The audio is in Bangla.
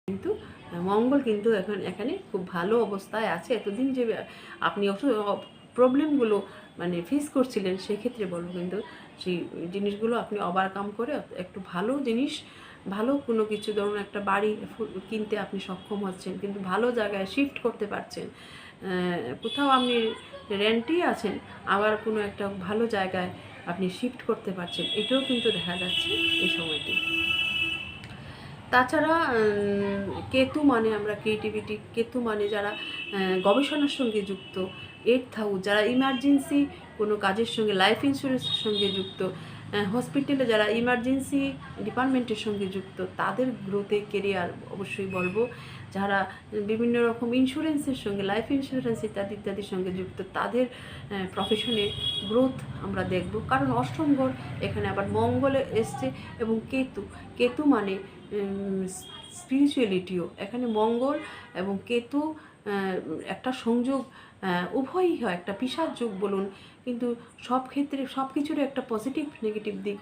কিন্তু মঙ্গল কিন্তু এখন এখানে খুব ভালো অবস্থায় আছে। এতদিন যে আপনি প্রবলেমগুলো মানে ফেস করছিলেন, সেক্ষেত্রে বলবো কিন্তু সেই জিনিসগুলো আপনি ওভারকাম করে একটু ভালো জিনিস, ভালো কোনো কিছু, ধরুন একটা বাড়ি কিনতে আপনি সক্ষম হচ্ছেন, কিন্তু ভালো জায়গায় শিফট করতে পারছেন। কোথাও আপনি রেন্টেই আছেন, আবার কোনো একটা ভালো জায়গায় আপনি শিফট করতে পারছেন, এটাও কিন্তু দেখা যাচ্ছে এই সময়টি। তাছাড়া কেতু মানে আমরা ক্রিয়েটিভিটি, কেতু মানে যারা গবেষণার সঙ্গে যুক্ত, 8th হাউস, যারা ইমার্জেন্সি কোনো কাজের সঙ্গে, লাইফ ইন্স্যুরেন্সের সঙ্গে যুক্ত, হসপিটালে যারা ইমার্জেন্সি ডিপার্টমেন্টের সঙ্গে যুক্ত, তাদের গ্রোথে কেরিয়ার অবশ্যই বলবো। যারা বিভিন্ন রকম ইন্স্যুরেন্সের সঙ্গে, লাইফ ইন্স্যুরেন্স ইত্যাদি ইত্যাদির সঙ্গে যুক্ত, তাদের প্রফেশনে গ্রোথ আমরা দেখব। কারণ অষ্টম ঘর এখানে আবার মঙ্গলে এসছে, এবং কেতু, কেতু মানে স্পিরিচুয়ালিটিও। এখানে মঙ্গল এবং কেতু একটা সংযোগ, উভয়ই হয়, একটা পিশাচ যোগ বলুন, কিন্তু সব ক্ষেত্রে সব কিছুরই একটা পজিটিভ নেগেটিভ দিক